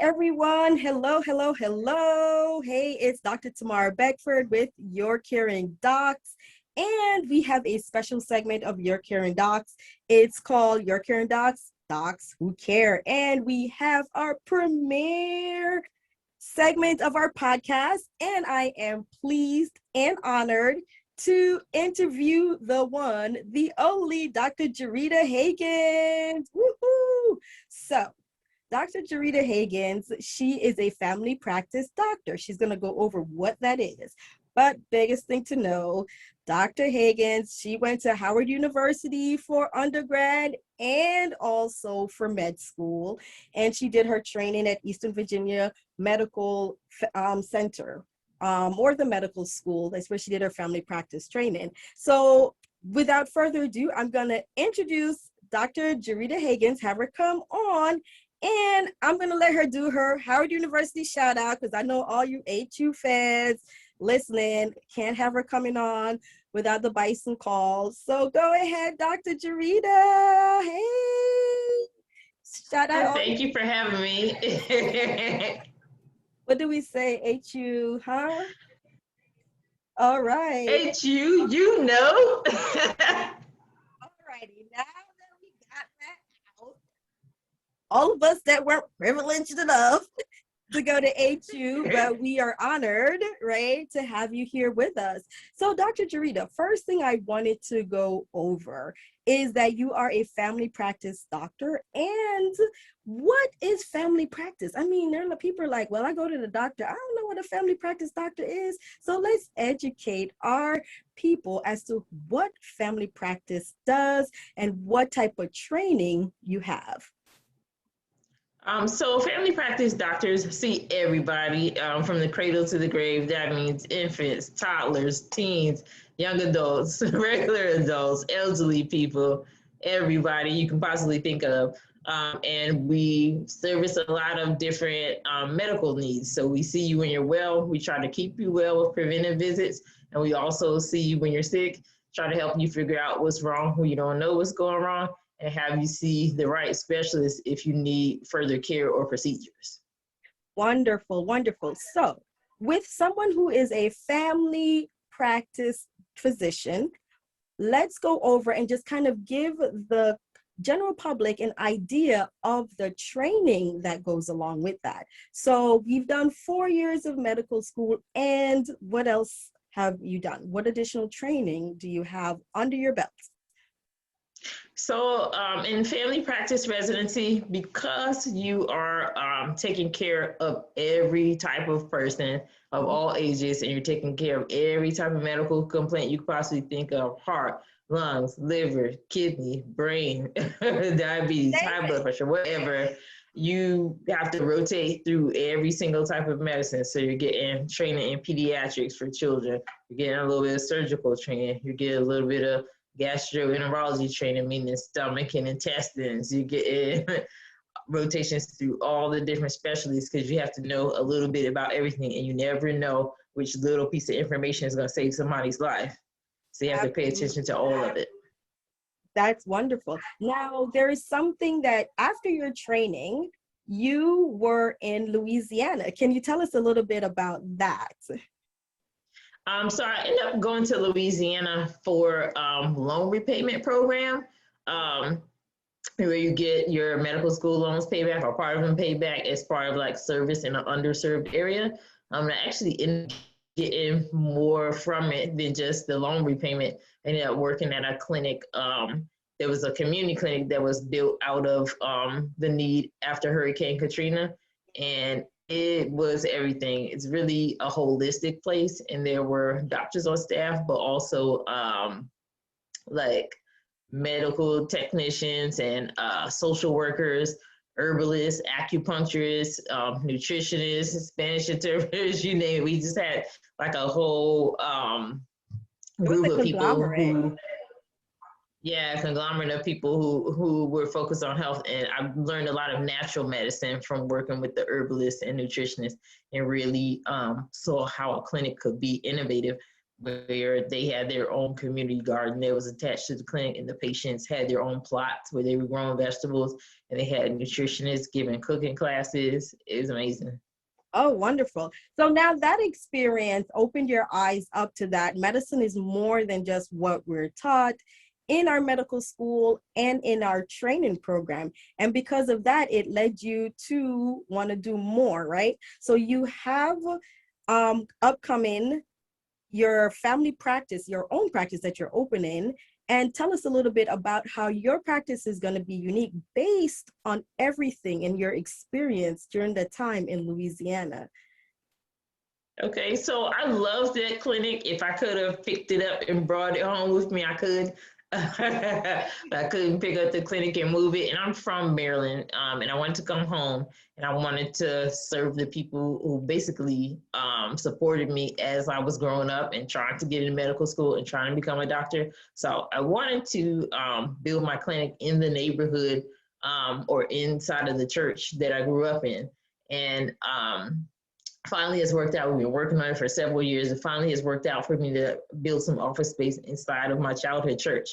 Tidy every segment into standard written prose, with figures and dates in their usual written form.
everyone. Hello, hello, hello. Hey, it's Dr. Tamara Beckford with Your Caring Docs. And we have a special segment of Your Caring Docs. It's called Your Caring Docs, Docs Who Care. And we have our premiere segment of our podcast. And I am pleased and honored to interview the one, the only Dr. Jarita Hagans. Woohoo! So, Dr. Jarita Hagans, she is a family practice doctor. She's going to go over what that is. But biggest thing to know, Dr. Hagans, she went to Howard University for undergrad and also for med school. And she did her training at Eastern Virginia Medical Center, or the medical school. That's where she did her family practice training. So without further ado, I'm going to introduce Dr. Jarita Hagans, have her come on. And I'm going to let her do her Howard University shout out because I know all you HU fans listening can't have her coming on without the Bison calls. So go ahead, Dr. Jarita. Hey, shout out. Thank you for having me. What do we say? HU, huh? All right. HU, you know. All righty. Now that we got that out, all of us that weren't privileged enough to go to HU, but we are honored, right, to have you here with us. So Dr. Jarita, first thing I wanted to go over is that you are a family practice doctor. And what is family practice? I mean, there are people like, well, I go to the doctor. I don't know what a family practice doctor is. So let's educate our people as to what family practice does and what type of training you have. So family practice doctors see everybody from the cradle to the grave. That means infants, toddlers, teens, young adults, regular adults, elderly people, everybody you can possibly think of. And we service a lot of different medical needs. So we see you when you're well. We try to keep you well with preventive visits. And we also see you when you're sick, try to help you figure out what's wrong when you don't know what's going wrong, and have you see the right specialist if you need further care or procedures. Wonderful, wonderful. So with someone who is a family practice physician, let's go over and just kind of give the general public an idea of the training that goes along with that. So you've done 4 years of medical school, and what else have you done? What additional training do you have under your belt? So in family practice residency, because you are taking care of every type of person of all ages, and you're taking care of every type of medical complaint you could possibly think of: heart, lungs, liver, kidney, brain, diabetes, high blood pressure, whatever, you have to rotate through every single type of medicine. So you're getting training in pediatrics for children, you're getting a little bit of surgical training, you get a little bit of gastroenterology training, meaning stomach and intestines. You get rotations through all the different specialties because you have to know a little bit about everything, and you never know which little piece of information is going to save somebody's life. So you have to pay attention to all of it. That's wonderful. Now, there is something that after your training, you were in Louisiana. Can you tell us a little bit about that? So I ended up going to Louisiana for loan repayment program, where you get your medical school loans paid back, or part of them paid back as part of like service in an underserved area. I actually ended up getting more from it than just the loan repayment. I ended up working at a clinic. There was a community clinic that was built out of the need after Hurricane Katrina, and it was everything. It's really a holistic place, and there were doctors on staff, but also like medical technicians and social workers, herbalists, acupuncturists, nutritionists, Spanish interpreters, you name it. We just had like a whole group of people who, conglomerate of people who were focused on health. And I learned a lot of natural medicine from working with the herbalists and nutritionists, and really saw how a clinic could be innovative where they had their own community garden that was attached to the clinic, and the patients had their own plots where they were growing vegetables, and they had nutritionists giving cooking classes. It was amazing. Oh, wonderful. So now that experience opened your eyes up to that medicine is more than just what we're taught in our medical school and in our training program. And because of that, it led you to want to do more, right? So you have upcoming your family practice, your own practice that you're opening, and tell us a little bit about how your practice is going to be unique based on everything in your experience during the time in Louisiana. Okay, so I love that clinic. If I could have picked it up and brought it home with me, I could. But I couldn't pick up the clinic and move it. And I'm from Maryland, and I wanted to come home, and I wanted to serve the people who basically supported me as I was growing up and trying to get into medical school and trying to become a doctor. So I wanted to build my clinic in the neighborhood or inside of the church that I grew up in. And finally has worked out. We've been working on it for several years. It finally has worked out for me to build some office space inside of my childhood church.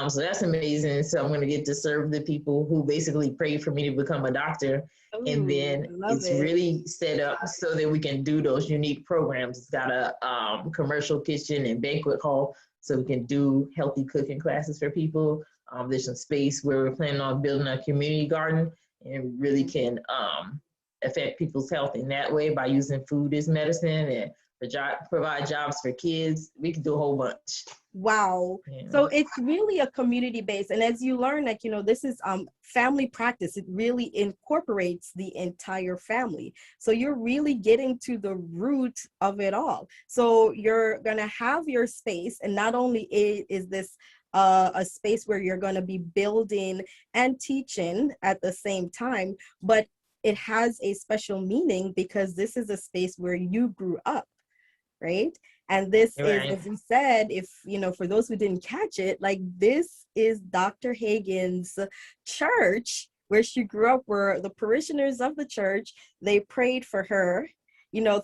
So that's amazing. So I'm going to get to serve the people who basically prayed for me to become a doctor. And Ooh, then love it's it. really set up so that we can do those unique programs. It's got a commercial kitchen and banquet hall, so we can do healthy cooking classes for people. There's some space where we're planning on building a community garden, and really can affect people's health in that way by using food as medicine, and provide jobs for kids. We can do a whole bunch. Wow. Yeah. So it's really a community based. And as you learn, like, this is family practice. It really incorporates the entire family. So you're really getting to the root of it all. So you're going to have your space. And not only is this a space where you're going to be building and teaching at the same time, but it has a special meaning because this is a space where you grew up, right? And this is, Right. as you said, if, for those who didn't catch it, like this is Dr. Hagans' church where she grew up, where the parishioners of the church, they prayed for her,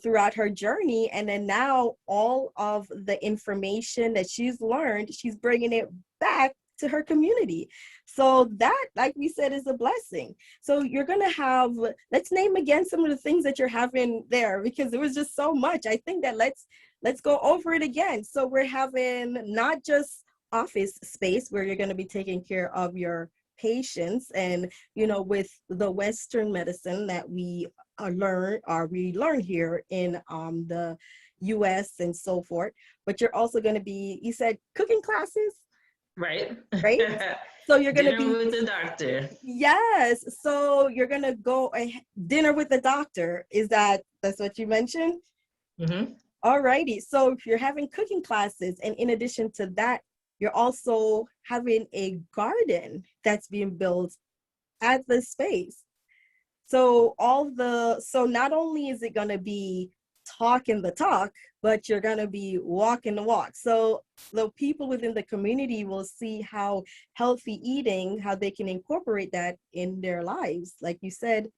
throughout her journey. And then now all of the information that she's learned, she's bringing it back to her community. So that, like we said, is a blessing. So you're going to have, let's name again some of the things that you're having there, because it was just so much. I think that let's go over it again. So we're having not just office space where you're going to be taking care of your patients, and with the Western medicine that we learn here in the US and so forth. But you're also going to be, you said, cooking classes, Right. right? So you're going to Dinner be, with the doctor. yes. So you're going to go dinner with the doctor. That's what you mentioned? Mm-hmm. All righty. So if you're having cooking classes, and in addition to that, you're also having a garden that's being built at the space. So not only is it going to be talking the talk, but you're going to be walking the walk. So the people within the community will see how healthy eating, how they can incorporate that in their lives. Like you said,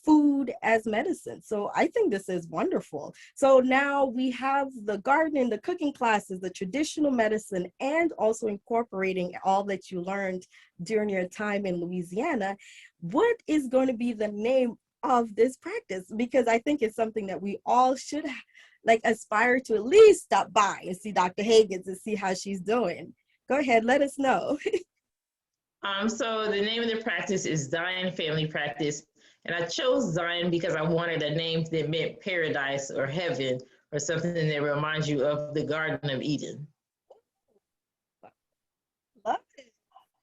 food as medicine. So I think this is wonderful. So now we have the gardening, the cooking classes, the traditional medicine, and also incorporating all that you learned during your time in Louisiana. What is going to be the name of this practice? Because I think it's something that we all should aspire to at least stop by and see Dr. Hagans and see how she's doing. Go ahead, let us know. So the name of the practice is Zion Family Practice. And I chose Zion because I wanted a name that meant paradise or heaven, or something that reminds you of the Garden of Eden. Love it.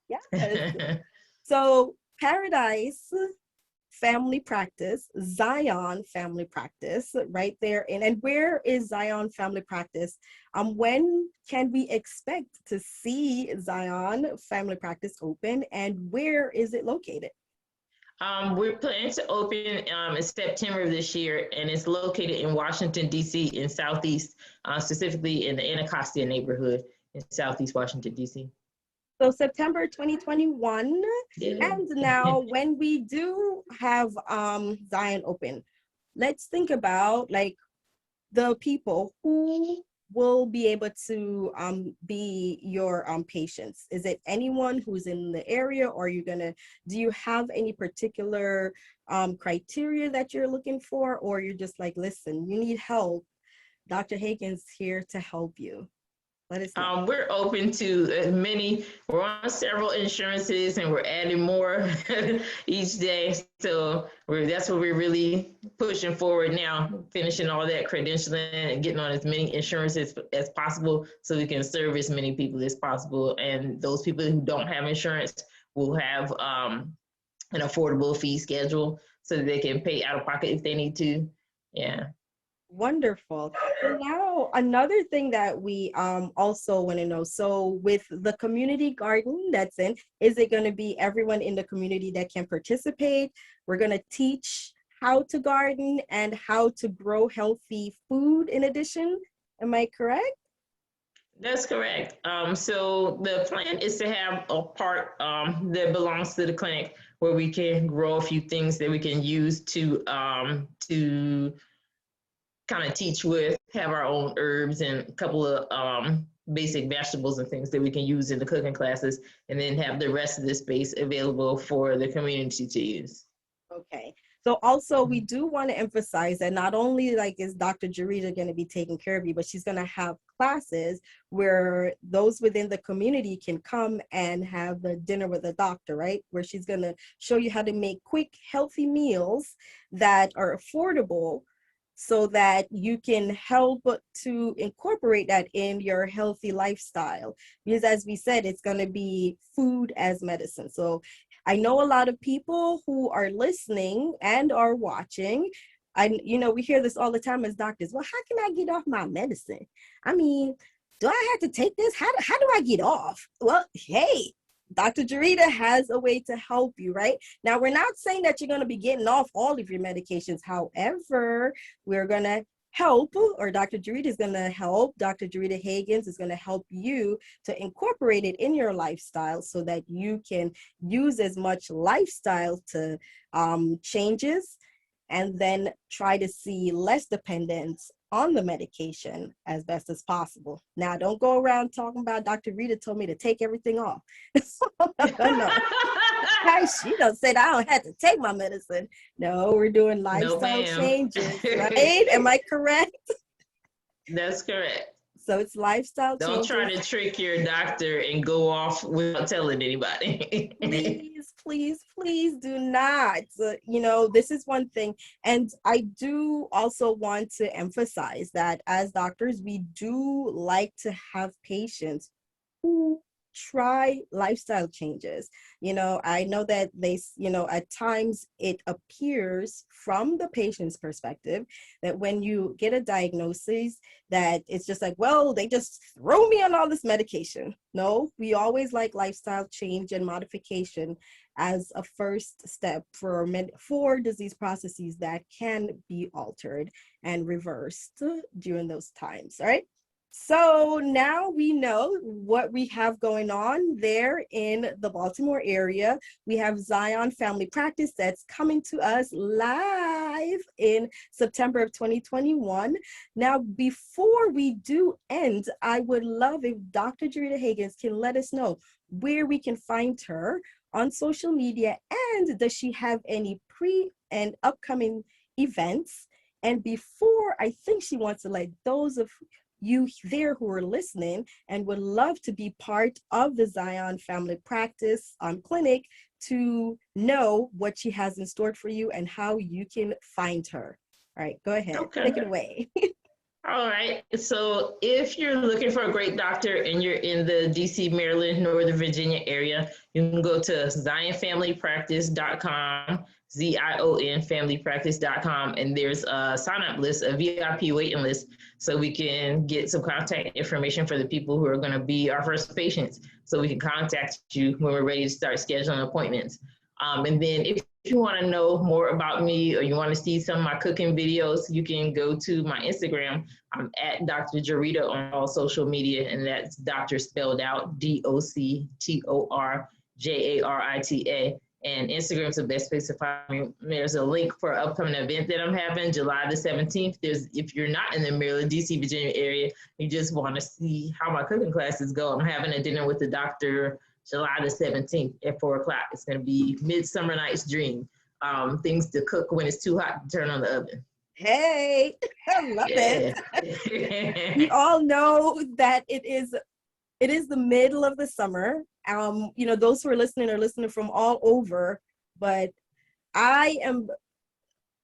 Yes. So Paradise Family Practice, Zion Family Practice, right there. And where is Zion Family Practice? When can we expect to see Zion Family Practice open, and where is it located? We're planning to open in September of this year, and it's located in Washington, D.C. in Southeast, specifically in the Anacostia neighborhood in Southeast Washington, D.C. So September 2021. Yeah. And now when we do have Zion open, let's think about the people who will be able to be your patients? Is it anyone who's in the area, or do you have any particular criteria that you're looking for, or you're just like, listen, you need help, Dr. Hagans here to help you? Let us know. We're open to many. We're on several insurances, and we're adding more each day. So that's what we're really pushing forward now, finishing all that credentialing and getting on as many insurances as possible, so we can serve as many people as possible. And those people who don't have insurance will have an affordable fee schedule, so that they can pay out of pocket if they need to. Yeah. Wonderful. So now another thing that we also want to know, so with the community garden that's in, is it going to be everyone in the community that can participate? We're going to teach how to garden and how to grow healthy food in addition. Am I correct? That's correct. So the plan is to have a part that belongs to the clinic, where we can grow a few things that we can use to kind of teach with, have our own herbs and a couple of basic vegetables and things that we can use in the cooking classes, and then have the rest of the space available for the community to use. Okay. So also we do want to emphasize that not only like is Dr. Jarita going to be taking care of you, but she's going to have classes where those within the community can come and have the dinner with the doctor, right? Where she's going to show you how to make quick, healthy meals that are affordable, so that you can help to incorporate that in your healthy lifestyle. Because as we said, it's going to be food as medicine. So I know a lot of people who are listening and are watching. We hear this all the time as doctors. Well, how can I get off my medicine? I mean, do I have to take this? How do I get off? Well, hey, Dr. Jarita has a way to help you, right? Now, we're not saying that you're going to be getting off all of your medications. However, we're going to help, or Dr. Jarita is going to help. Dr. Jarita Hagans is going to help you to incorporate it in your lifestyle, so that you can use as much lifestyle to changes, and then try to see less dependence on the medication as best as possible. Now, don't go around talking about Dr. Rita told me to take everything off. No. Hey, she done said I don't have to take my medicine. No, we're doing lifestyle changes, right? Am I correct? That's correct. So it's lifestyle changes. Don't try to trick your doctor and go off without telling anybody. Please do not. This is one thing. And I do also want to emphasize that as doctors, we do like to have patients who try lifestyle changes. I know that at times it appears from the patient's perspective that when you get a diagnosis, that it's just like, well, they just throw me on all this medication. No, we always like lifestyle change and modification as a first step for disease processes that can be altered and reversed during those times. All right. So now we know what we have going on there in the Baltimore area. We have Zion Family Practice that's coming to us live in September of 2021. Now, before we do end, I would love if Dr. Jarita Hagans can let us know where we can find her on social media, and does she have any pre and upcoming events? And before, I think she wants to let those of you there who are listening and would love to be part of the Zion Family Practice Clinic to know what she has in store for you and how you can find her. All right, go ahead. Okay. Take it away. All right. So if you're looking for a great doctor and you're in the DC, Maryland, Northern Virginia area, you can go to zionfamilypractice.com, ZIONfamilypractice.com, and there's a sign-up list, a VIP waiting list, so we can get some contact information for the people who are going to be our first patients, so we can contact you when we're ready to start scheduling appointments. And then if you want to know more about me, or you want to see some of my cooking videos, you can go to my Instagram. I'm at Dr. Jarita on all social media, and that's doctor spelled out, DoctorJarita. and Instagram's the best place to find me. There's a link for an upcoming event that I'm having July the 17th. If you're not in the Maryland, DC, Virginia area, you just want to see how my cooking classes go, I'm having a dinner with the doctor July the 17th at 4 o'clock. It's going to be Midsummer Night's Dream. Things to cook when it's too hot to turn on the oven. Hey, I love it. We all know that it is the middle of the summer. Those who are listening from all over, but I am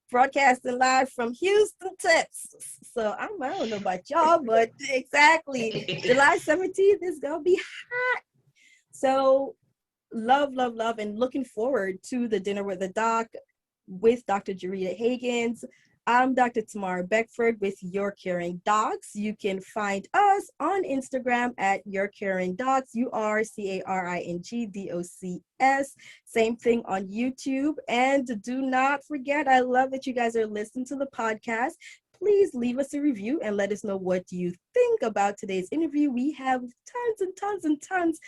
broadcasting live from Houston, Texas. So I don't know about y'all, but exactly July 17th is gonna be hot. So love, and looking forward to the dinner with the doc with Dr. Jarita Hagans. I'm Dr. Tamara Beckford with Your Caring Docs. You can find us on Instagram at Your Caring Docs, URCARINGDOCS. Same thing on YouTube. And do not forget, I love that you guys are listening to the podcast. Please leave us a review and let us know what you think about today's interview. We have tons and tons and tons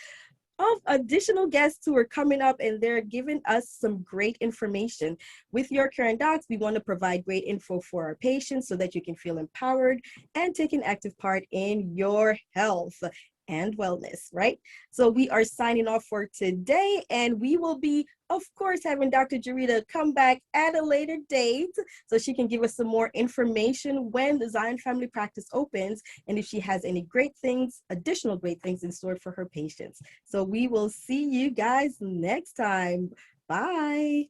of additional guests who are coming up, and they're giving us some great information. With Your Caring Docs, we want to provide great info for our patients so that you can feel empowered and take an active part in your health and wellness, right? So we are signing off for today, and we will be, of course, having Dr. Jarita come back at a later date so she can give us some more information when the Zion Family Practice opens and if she has any additional great things in store for her patients. So we will see you guys next time. Bye.